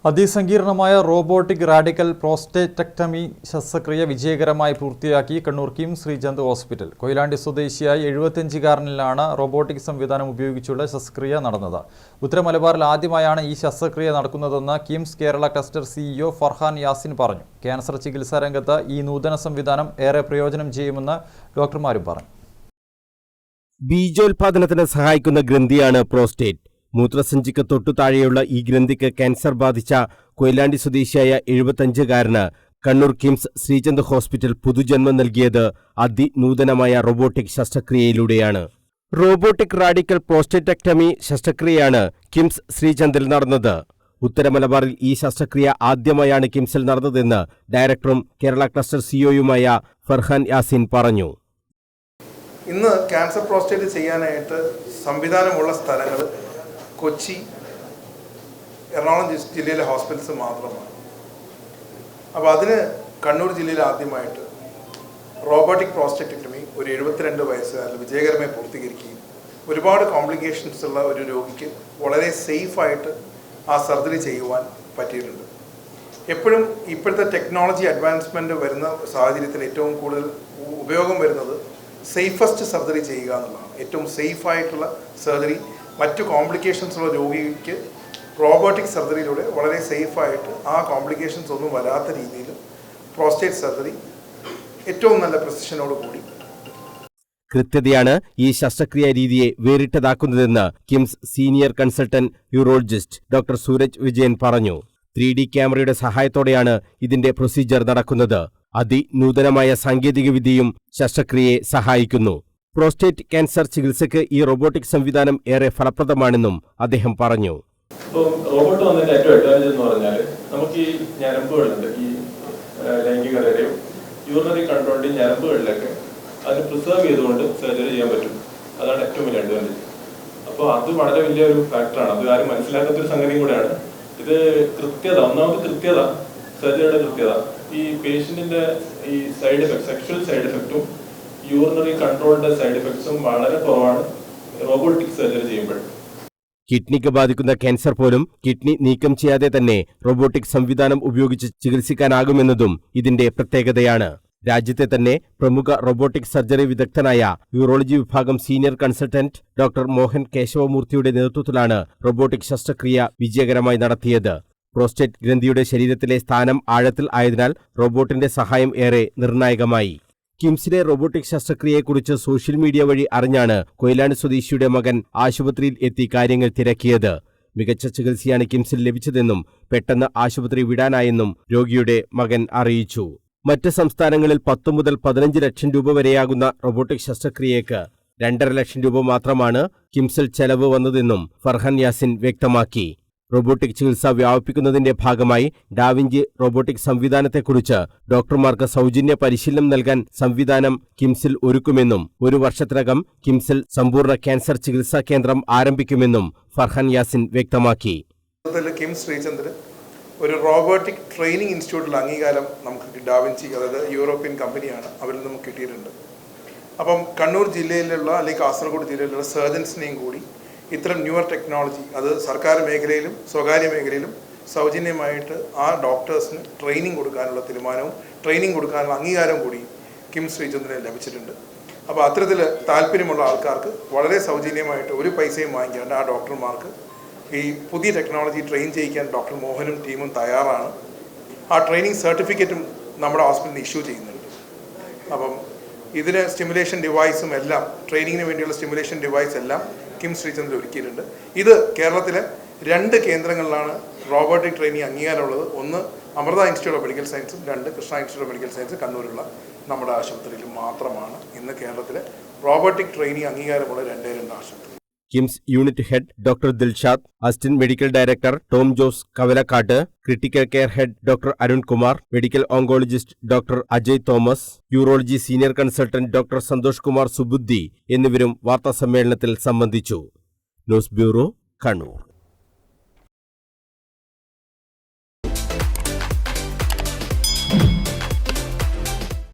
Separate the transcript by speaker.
Speaker 1: അതിസങ്കീർണമായ robotic radical പ്രോസ്റ്റേറ്റക്ടമി ശസ്ത്രക്രിയ വിജയകരമായി പൂർത്തിയാക്കി കണ്ണൂർ കിംസ് ശ്രീചന്ദ് ഹോസ്പിറ്റൽ. കൊയിലാണ്ടി സ്വദേശിയായ 75-കാരനിലാണ് റോബോട്ടിക് സംവിധാനം ഉപയോഗിച്ചുള്ള ശസ്ത്രക്രിയ നടന്നത്. ഉത്തര മലബാറിൽ ആദ്യമായാണ് ഈ ശസ്ത്രക്രിയ നടക്കുന്നതെന്ന് കിംസ് കേരള ക്ലസ്റ്റർ സിഇഒ ഫർഹാൻ യാസിൻ പറഞ്ഞു. ക്യാൻസർ ചികിത്സാ രംഗത്ത് ഈ നൂതന സംവിധാനം ഏറെ പ്രയോജനം ചെയ്യുമെന്ന് ഡോക്ടർമാരും പറഞ്ഞു.
Speaker 2: ബീജോത്പാദനത്തിന് സഹായിക്കുന്ന ഗ്രന്ഥിയാണ് പ്രോസ്റ്റേറ്റ്. മൂത്രസഞ്ചിക്ക് തൊട്ടു താഴെയുള്ള ഈ ഗ്രന്ഥിക്ക് ക്യാൻസർ ബാധിച്ച കൊയിലാണ്ടി സ്വദേശിയായ 75-കാരന് കണ്ണൂർ കിംസ് ശ്രീചന്ദ് ഹോസ്പിറ്റൽ പുതുജന്മം നൽകിയത് അതിനൂതനമായ റോബോട്ടിക് ശസ്ത്രക്രിയയിലൂടെയാണ്. റോബോട്ടിക് റാഡിക്കൽ പ്രോസ്റ്റേറ്റക്ടമി ശസ്ത്രക്രിയയാണ് കിംസ് ശ്രീചന്ദിൽ നടന്നത്. ഉത്തര മലബാറിൽ ഈ ശസ്ത്രക്രിയ ആദ്യമായാണ് കിംസിൽ നടന്നതെന്ന് ഡയറക്ടറും കേരള ക്ലസ്റ്റർ സിഇഒയുമായ ഫർഹാൻ യാസിൻ പറഞ്ഞു.
Speaker 3: ഇന്ന് ക്യാൻസർ പ്രോസ്റ്റേറ്റ് ചെയ്യാനായിട്ട് സംവിധാനമുള്ള സ്ഥലങ്ങൾ കൊച്ചി, എറണാകുളം ജില്ലയിലെ ഹോസ്പിറ്റൽസ് മാത്രമാണ്. അപ്പോൾ അതിന് കണ്ണൂർ ജില്ലയിൽ ആദ്യമായിട്ട് റോബോട്ടിക് പ്രോസ്റ്റേറ്റക്ടമി ഒരു 72 വയസ്സുകാരിൽ വിജയകരമായി പൂർത്തീകരിക്കുകയും ഒരുപാട് കോംപ്ലിക്കേഷൻസ് ഉള്ള ഒരു രോഗിക്ക് വളരെ സേഫായിട്ട് ആ സർജറി ചെയ്യുവാൻ പറ്റിയിട്ടുണ്ട്. എപ്പോഴും ഇപ്പോഴത്തെ ടെക്നോളജി അഡ്വാൻസ്മെൻറ്റ് വരുന്ന സാഹചര്യത്തിൽ ഏറ്റവും കൂടുതൽ ഉപയോഗം വരുന്നത് സേഫസ്റ്റ് സർജറി ചെയ്യുക എന്നുള്ളതാണ്. ഏറ്റവും സേഫായിട്ടുള്ള സർജറി മറ്റു കോംപ്ലിക്കേഷൻസ് ഉള്ള രോഗിക്ക് റോബോട്ടിക് സർജറിയിലൂടെ വളരെ സേഫായിട്ട് ആ കോംപ്ലിക്കേഷൻസ് ഒന്നും വരാത്ത രീതിയിൽ പ്രോസ്റ്റേറ്റ് സർജറി ഏറ്റവും നല്ല പ്രിസിഷനോട് കൂടി
Speaker 2: കൃത്യതയാണ് ഈ ശസ്ത്രക്രിയാ രീതിയെ വേറിട്ടതാക്കുന്നതെന്ന് KIMS senior consultant urologist doctor Suraj Vijayan പറഞ്ഞു. 3D ക്യാമറയുടെ സഹായത്തോടെയാണ് ഇതിന്റെ പ്രൊസീജിയർ നടക്കുന്നത്. അതിനൂതനമായ സാങ്കേതികവിദ്യയും ശസ്ത്രക്രിയയെ സഹായിക്കുന്നു. പ്രോസ്റ്റേറ്റ് ക്യാൻസർ ചികിത്സയ്ക്ക് ഈ റോബോട്ടിക് സംവിധാനം ഏറെ ഫലപ്രദമാണെന്നും അദ്ദേഹം പറഞ്ഞു.
Speaker 4: റോബോട്ട് വന്നതിന്റെ ഏറ്റവും അഡ്വാൻറ്റേജ് എന്ന് പറഞ്ഞാൽ നമുക്ക് ഈ ഞരമ്പുകളുണ്ട്, ഈ ലൈംഗികതയുടെയും യൂറിനറി കൺട്രോളിന്റെയും ഞരമ്പുകളിലൊക്കെ അതിന് പ്രിസർവ് ചെയ്തുകൊണ്ട് സർജറി ചെയ്യാൻ പറ്റും. അതാണ് ഏറ്റവും വലിയ അഡ്വാൻറ്റേജ്. അപ്പോൾ അത് വളരെ വലിയൊരു ഫാക്ടറാണ്. അത് ആരും മനസ്സിലാക്കാത്തൊരു സംഗതിയും കൂടെയാണ്. ഇത് കൃത്യത, ഒന്നാമത് കൃത്യത, സർജറിയുടെ കൃത്യത, ഈ പേഷ്യന്റിന്റെ ഈ സൈഡ് എഫക്ട്, സെക്ഷൽ സൈഡ് എഫക്റ്റും യൂറിനറി കൺട്രോളിന്റെ സൈഡ് എഫക്ട്സും വളരെ കുറവാണ് റോബോട്ടിക് സർജറി ചെയ്യുമ്പോൾ.
Speaker 2: കിഡ്നിക്ക് ബാധിക്കുന്ന ക്യാൻസർ പോലും കിഡ്നി നീക്കം ചെയ്യാതെ തന്നെ റോബോട്ടിക് സംവിധാനം ഉപയോഗിച്ച് ചികിത്സിക്കാനാകുമെന്നതും ഇതിന്റെ പ്രത്യേകതയാണ്. രാജ്യത്തെ തന്നെ പ്രമുഖ റോബോട്ടിക് സർജറി വിദഗ്ധനായ യൂറോളജി വിഭാഗം സീനിയർ കൺസൾട്ടന്റ് ഡോക്ടർ മോഹൻ കേശവമൂർത്തിയുടെ നേതൃത്വത്തിലാണ് റോബോട്ടിക് ശസ്ത്രക്രിയ വിജയകരമായി നടത്തിയത്. പ്രോസ്റ്റേറ്റ് ഗ്രന്ഥിയുടെ ശരീരത്തിലെ സ്ഥാനം ആഴത്തിൽ ആയതിനാൽ റോബോട്ടിന്റെ സഹായം ഏറെ നിർണായകമായി. കിംസിലെ റോബോട്ടിക് ശസ്ത്രക്രിയയെക്കുറിച്ച് സോഷ്യൽ മീഡിയ വഴി അറിഞ്ഞാണ് കൊയിലാണ്ടി സ്വദേശിയുടെ മകൻ ആശുപത്രിയിൽ എത്തി കാര്യങ്ങൾ തിരക്കിയത്. മികച്ച ചികിത്സയാണ് കിംസിൽ ലഭിച്ചതെന്നും പെട്ടെന്ന് ആശുപത്രി വിടാനായെന്നും രോഗിയുടെ മകൻ അറിയിച്ചു. മറ്റ് സംസ്ഥാനങ്ങളിൽ 10 മുതൽ 15 ലക്ഷം രൂപ വരെയാകുന്ന റോബോട്ടിക് ശസ്ത്രക്രിയയ്ക്ക് 2.5 ലക്ഷം രൂപ മാത്രമാണ് കിംസിൽ ചെലവ് വന്നതെന്നും ഫർഹാൻ യാസിൻ വ്യക്തമാക്കി. റോബോട്ടിക് ചികിത്സ വ്യാപിപ്പിക്കുന്നതിന്റെ ഭാഗമായി ഡാവിഞ്ചി റോബോട്ടിക് സംവിധാനത്തെക്കുറിച്ച് ഡോക്ടർമാർക്ക് സൗജന്യ പരിശീലനം നൽകാൻ സംവിധാനം കിംസിൽ ഒരുക്കുമെന്നും 1 വർഷത്തിനകം കിംസിൽ സമ്പൂർണ്ണ ക്യാൻസർ ചികിത്സാ കേന്ദ്രം ആരംഭിക്കുമെന്നും ഫർഹാൻ യാസിൻ വ്യക്തമാക്കി.
Speaker 3: കിംസ് ശ്രീചന്ദ് ഒരു റോബോട്ടിക് ട്രെയിനിങ് ഇൻസ്റ്റിറ്റ്യൂട്ടിൽ അംഗീകാരം നമുക്ക് ഡാവിഞ്ചി, അതായത് യൂറോപ്യൻ കമ്പനിയാണ്, അവരിൽ നമുക്ക് കിട്ടിയിട്ടുണ്ട്. അപ്പം കണ്ണൂർ ജില്ലയിലുള്ള അല്ലെങ്കിൽ കാസർഗോഡ് ജില്ലയിലുള്ള സർജൻസിനെയും കൂടി ഇത്തരം ന്യൂവർ ടെക്നോളജി, അത് സർക്കാർ മേഖലയിലും സ്വകാര്യ മേഖലയിലും സൗജന്യമായിട്ട് ആ ഡോക്ടേഴ്സിന് ട്രെയിനിങ് കൊടുക്കാനുള്ള തീരുമാനവും ട്രെയിനിങ് കൊടുക്കാനുള്ള അംഗീകാരവും കൂടി കിംസ് ശ്രീചന്ദിന് ലഭിച്ചിട്ടുണ്ട്. അപ്പോൾ അത്തരത്തിൽ താല്പര്യമുള്ള ആൾക്കാർക്ക് വളരെ സൗജന്യമായിട്ട് ഒരു പൈസയും വാങ്ങിക്കാണ്ട് ആ ഡോക്ടർമാർക്ക് ഈ പുതിയ ടെക്നോളജി ട്രെയിൻ ചെയ്യിക്കാൻ ഡോക്ടർ മോഹനും ടീമും തയ്യാറാണ്. ആ ട്രെയിനിങ് സർട്ടിഫിക്കറ്റും നമ്മുടെ ഹോസ്പിറ്റലിൽ ഇഷ്യൂ ചെയ്യുന്നുണ്ട്. അപ്പം ഇതിന് സ്റ്റിമുലേഷൻ ഡിവൈസും എല്ലാം, ട്രെയിനിങ്ങിന് വേണ്ടിയുള്ള സ്റ്റിമുലേഷൻ ഡിവൈസ് എല്ലാം കിംസ് ശ്രീചന്ദ് ഒരുക്കിയിട്ടുണ്ട്. ഇത് കേരളത്തിലെ 2 കേന്ദ്രങ്ങളിലാണ് റോബോട്ടിക് ട്രെയിനിങ് അംഗീകാരമുള്ളത്. ഒന്ന് അമൃത ഇൻസ്റ്റിറ്റ്യൂട്ട് ഓഫ് മെഡിക്കൽ സയൻസും 2 Krishna institute of medical science കണ്ണൂരുള്ള നമ്മുടെ ആശുപത്രിയിൽ മാത്രമാണ് ഇന്ന് കേരളത്തിലെ റോബോട്ടിക് ട്രെയിനിങ് അംഗീകാരമുള്ള 2 ആശുപത്രി.
Speaker 2: KIMS unit head doctor Dilshad, assistant medical director Tom Jose Kavalakkatt, critical care head doctor Arunkumar, medical oncologist doctor Ajay Thomas, urology senior consultant doctor Santhosh Kumar Subuddhi എന്നിവരും വാർത്താസമ്മേളനത്തിൽ സംബന്ധിച്ചു. News bureau, Kannur.